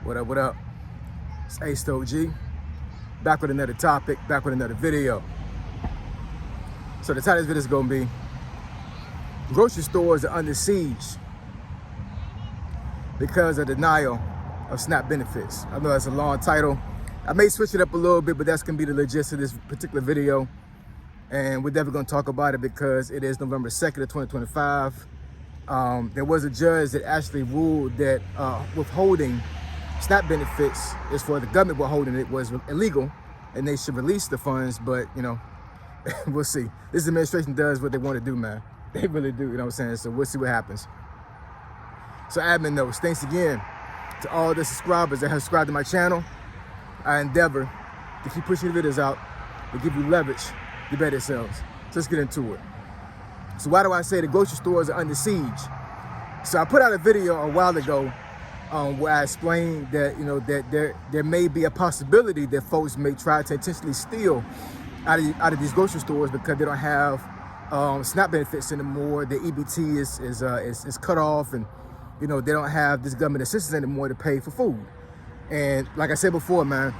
What up, what up? It's Ace OG, back with another topic, back with another video. So the title of this video is gonna be, grocery stores are under siege because of denial of SNAP benefits. I know that's a long title. I may switch it up a little bit, but that's gonna be the gist of this particular video. And we're definitely gonna talk about it because it is November 2nd of 2025. There was a judge that actually ruled that withholding SNAP benefits is for the government withholding it was illegal and they should release the funds, but you know, we'll see. This administration does what they want to do, man. They really do, you know what I'm saying? So we'll see what happens. So admin notes, thanks again to all the subscribers that have subscribed to my channel. I endeavor to keep pushing the videos out to give you leverage to better yourselves. So let's get into it. So why do I say the grocery stores are under siege? So I put out a video a while ago where I explained that, you know, that there may be a possibility that folks may try to intentionally steal out of these grocery stores because they don't have SNAP benefits anymore. The EBT is cut off, and you know they don't have this government assistance anymore to pay for food. And like I said before, man,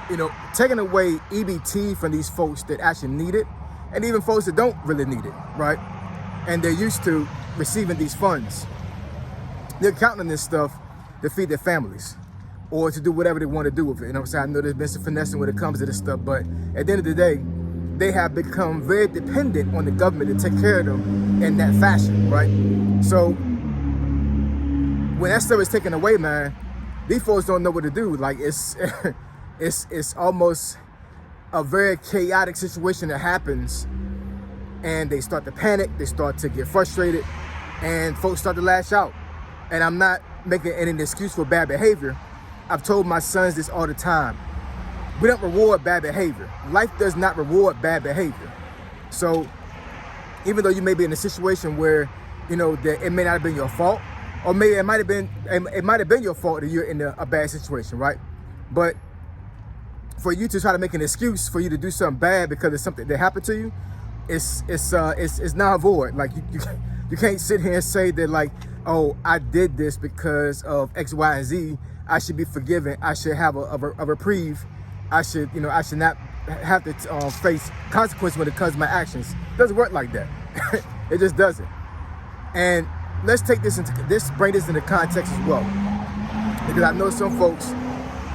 you know, taking away EBT from these folks that actually need it, and even folks that don't really need it, right? And they're used to receiving these funds. They're counting on this stuff to feed their families or to do whatever they want to do with it. You know what I'm saying? I know there's been some finessing when it comes to this stuff, but at the end of the day, they have become very dependent on the government to take care of them in that fashion, right? So when that stuff is taken away, man, these folks don't know what to do. Like it's almost a very chaotic situation that happens, and they start to panic, they start to get frustrated, and folks start to lash out. And I'm not making any excuse for bad behavior. I've told my sons this all the time. We don't reward bad behavior. Life does not reward bad behavior. So even though you may be in a situation where, you know, that it may not have been your fault, or maybe it might have been your fault that you're in a bad situation, right? But for you to try to make an excuse for you to do something bad because of something that happened to you, it's non void. Like you can't sit here and say that, like, oh, I did this because of X, Y, and Z. I should be forgiven. I should have a reprieve. I should not have to face consequences when it comes to my actions. It doesn't work like that. It just doesn't. And let's bring this into context as well, because I know some folks,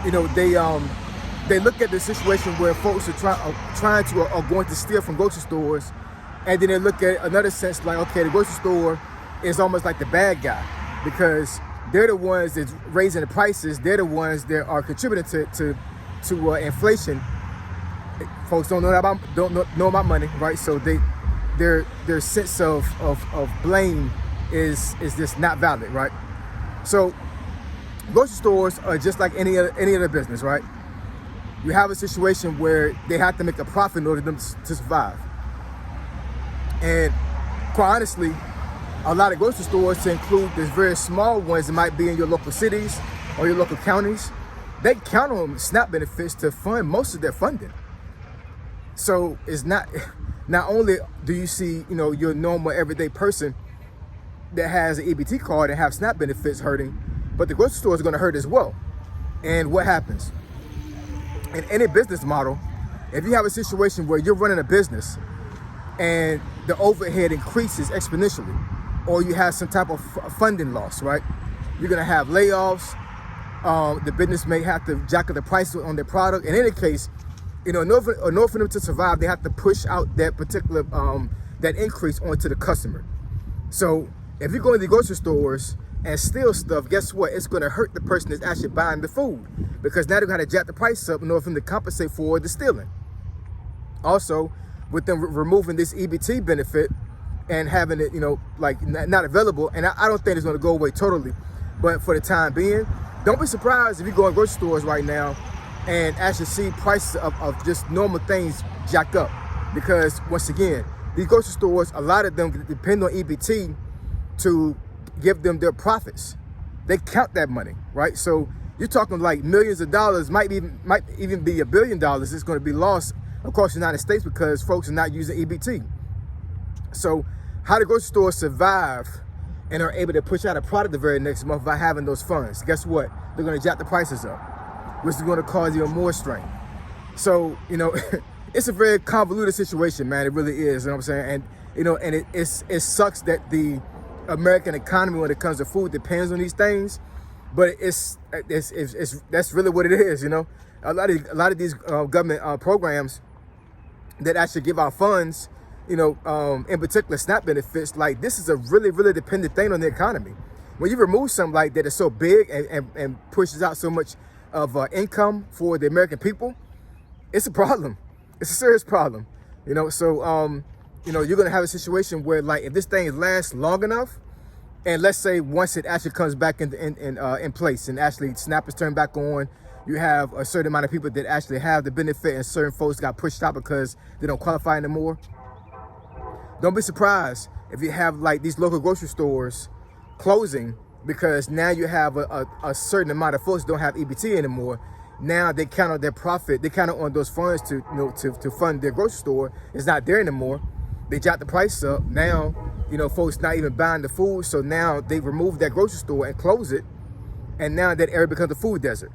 you know, they look at the situation where folks are going to steal from grocery stores, and then they look at another sense like, okay, the grocery store is almost like the bad guy because they're the ones that's raising the prices. They're the ones that are contributing to inflation. Folks don't know about money, right? So their sense of blame is just not valid, right? So grocery stores are just like any other business, right? You have a situation where they have to make a profit in order for them to survive. And quite honestly, a lot of grocery stores, to include the very small ones that might be in your local cities or your local counties, they count on SNAP benefits to fund most of their funding. So it's not only do you see, you know, your normal everyday person that has an EBT card and have SNAP benefits hurting, but the grocery stores are going to hurt as well. And what happens? In any business model, if you have a situation where you're running a business and the overhead increases exponentially, or you have some type of funding loss, right? You're gonna have layoffs. The business may have to jack up the prices on their product. In any case, you know, in order for them to survive, they have to push out that particular that increase onto the customer. So if you go to the grocery stores and steal stuff, guess what? It's gonna hurt the person that's actually buying the food, because now they're gonna jack the price up in order for them to compensate for the stealing. Also, with them removing this EBT benefit and having it, you know, like not available, and I don't think it's going to go away totally, but for the time being, don't be surprised if you go in grocery stores right now and actually see prices of just normal things jacked up, because once again, these grocery stores, a lot of them depend on EBT to give them their profits. They count that money, right? So you're talking like millions of dollars, might even be $1 billion. It's going to be lost across the United States because folks are not using EBT. So how the grocery stores survive and are able to push out a product the very next month by having those funds, guess what? They're going to jack the prices up, which is going to cause even more strain. So, you know, it's a very convoluted situation, man. It really is, you know what I'm saying? And, you know, and it sucks that the American economy, when it comes to food, depends on these things. But it's that's really what it is, you know. A lot of these government programs that actually give out funds, you know, in particular SNAP benefits, like this is a really dependent thing on the economy. When you remove something like that, it's so big and pushes out so much of income for the American people, it's a problem. It's a serious problem, you know. So you know, you're gonna have a situation where, like, if this thing lasts long enough, and let's say once it actually comes back in place and actually SNAP is turned back on, you have a certain amount of people that actually have the benefit, and certain folks got pushed out because they don't qualify anymore. Don't be surprised if you have like these local grocery stores closing, because now you have a certain amount of folks that don't have EBT anymore. Now they count on their profit. They count on those funds to, you know, to fund their grocery store. It's not there anymore. They jacked the price up. Now, you know, folks not even buying the food. So now they remove that grocery store and close it. And now that area becomes a food desert.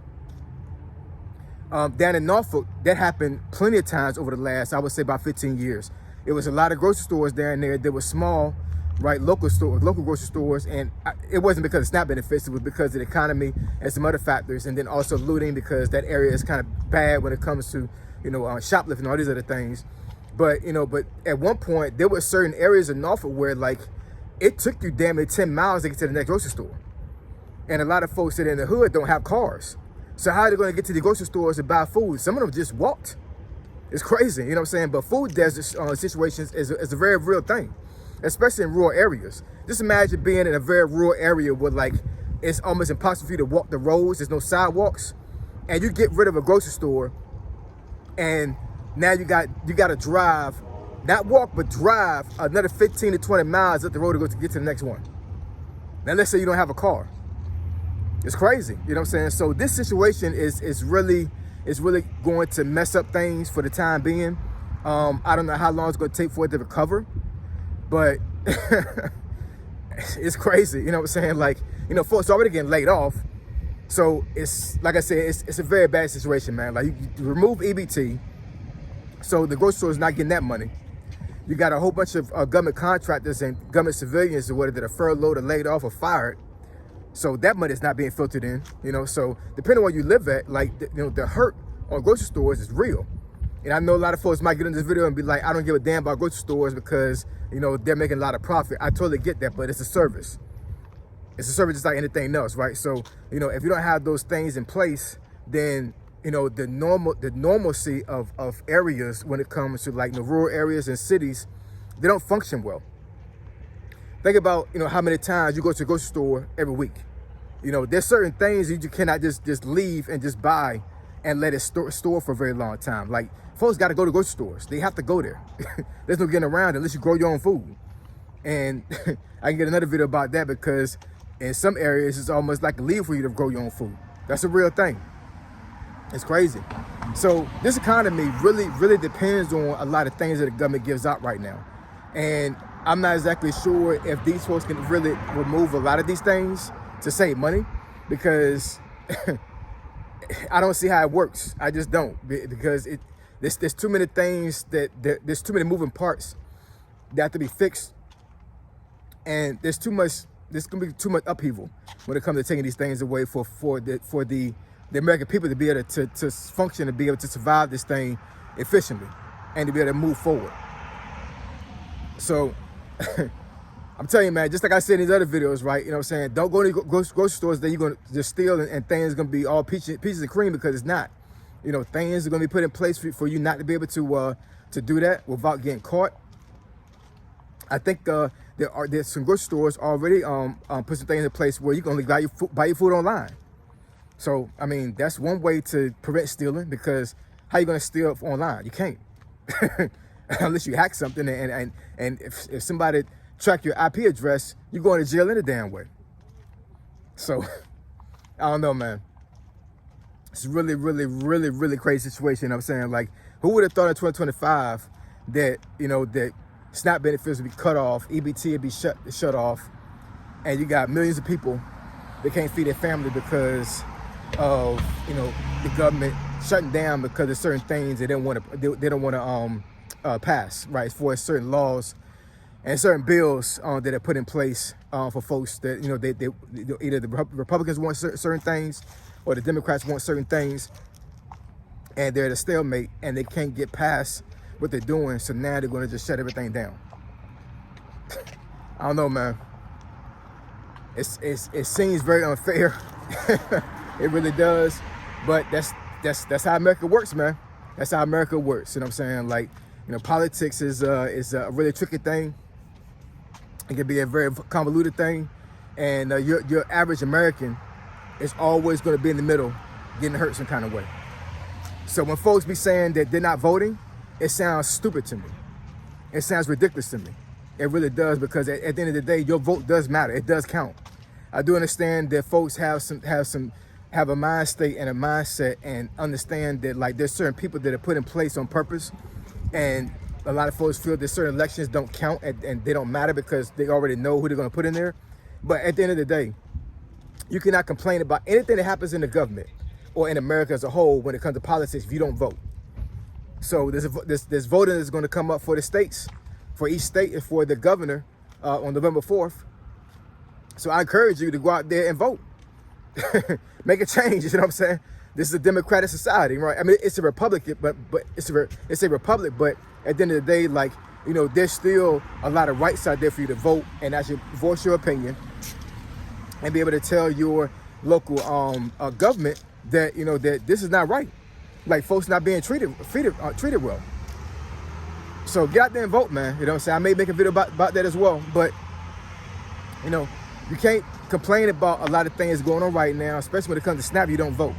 Down in Norfolk, that happened plenty of times over the last, I would say, about 15 years. It was a lot of grocery stores down there that were small, right, local grocery stores, and it wasn't because of SNAP benefits. It was because of the economy and some other factors, and then also looting, because that area is kind of bad when it comes to, you know, shoplifting, all these other things. But, you know, but at one point there were certain areas in Norfolk where, like, it took you damn near 10 miles to get to the next grocery store, and a lot of folks that are in the hood don't have cars. So how are they going to get to the grocery stores to buy food? Some of them just walked. It's crazy, you know what I'm saying? But food desert situations is a very real thing, especially in rural areas. Just imagine being in a very rural area where, like, it's almost impossible for you to walk the roads. There's no sidewalks, and you get rid of a grocery store, and now you got to drive, not walk, but drive another 15 to 20 miles up the road to get to the next one. Now let's say you don't have a car. It's crazy, you know what I'm saying? So this situation is really going to mess up things for the time being. I don't know how long it's going to take for it to recover, but it's crazy, you know what I'm saying? Like, you know, folks already getting laid off. So it's, like I said, it's a very bad situation, man. Like, you remove EBT, so the grocery store is not getting that money. You got a whole bunch of government contractors and government civilians or whatever that are furloughed or laid off or fired. So that money is not being filtered in, you know. So depending on where you live at, like, you know, the hurt on grocery stores is real. And I know a lot of folks might get in this video and be like, I don't give a damn about grocery stores because, you know, they're making a lot of profit. I totally get that, but it's a service. It's a service just like anything else, right? So, you know, if you don't have those things in place, then, you know, the normalcy of areas when it comes to, like, the rural areas and cities, they don't function well. Think about, you know, how many times you go to the grocery store every week. You know, there's certain things that you cannot just leave and just buy and let it store for a very long time. Like, folks got to go to grocery stores. They have to go there. There's no getting around unless you grow your own food. And I can get another video about that, because in some areas it's almost like a legal for you to grow your own food. That's a real thing. It's crazy. So this economy really depends on a lot of things that the government gives out right now. And I'm not exactly sure if these folks can really remove a lot of these things to save money, because I don't see how it works. I just don't, because there's too many things there's too many moving parts that have to be fixed, and there's going to be too much upheaval when it comes to taking these things away for the American people to be able to function and be able to survive this thing efficiently and to be able to move forward. So I'm telling you, man, just like I said in these other videos, right? You know what I'm saying? Don't go to grocery stores that you're going to just steal and things are going to be all peaches and cream, because it's not. You know, things are going to be put in place for you not to be able to do that without getting caught. I think there's some grocery stores already put some things in place where you can only buy your food online. So, I mean, that's one way to prevent stealing, because how you going to steal online? You can't. Unless you hack something, and if somebody track your IP address, you're going to jail in a damn way. So, I don't know, man. It's really crazy situation. You know what I'm saying? Like, who would have thought in 2025 that, you know, that SNAP benefits would be cut off, EBT would be shut off, and you got millions of people that can't feed their family because of, you know, the government shutting down because of certain things they don't want to pass, right? For certain laws and certain bills that are put in place for folks that, you know, they either the Republicans want certain things or the Democrats want certain things, and they're at a stalemate and they can't get past what they're doing. So now they're going to just shut everything down. I don't know, man. It seems very unfair. It really does. But that's how America works, man. That's how America works. You know what I'm saying? Like, you know, politics is a really tricky thing. It can be a very convoluted thing, and your average American is always going to be in the middle, getting hurt some kind of way. So when folks be saying that they're not voting, it sounds stupid to me. It sounds ridiculous to me. It really does, because at the end of the day, your vote does matter. It does count. I do understand that folks have a mind state and a mindset, and understand that, like, there's certain people that are put in place on purpose, and a lot of folks feel that certain elections don't count and they don't matter because they already know who they're going to put in there. But at the end of the day, you cannot complain about anything that happens in the government or in America as a whole when it comes to politics if you don't vote. So there's voting that's going to come up for the states, for each state, and for the governor on November 4th. So I encourage you to go out there and vote. Make a change, you know what I'm saying? This is a democratic society, right? I mean, it's a republic, but it's a republic, but at the end of the day, like, you know, there's still a lot of rights out there for you to vote, and actually voice your opinion and be able to tell your local government that, you know, that this is not right. Like, folks not being treated well. So get out there and vote, man. You know what I'm saying? I may make a video about that as well, but, you know, you can't complain about a lot of things going on right now, especially when it comes to SNAP, you don't vote.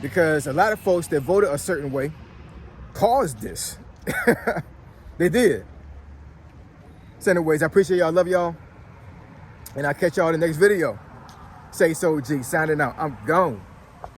Because a lot of folks that voted a certain way caused this. They did. So anyways, I appreciate y'all. Love y'all. And I'll catch y'all in the next video. Say so, G. Signing out. I'm gone.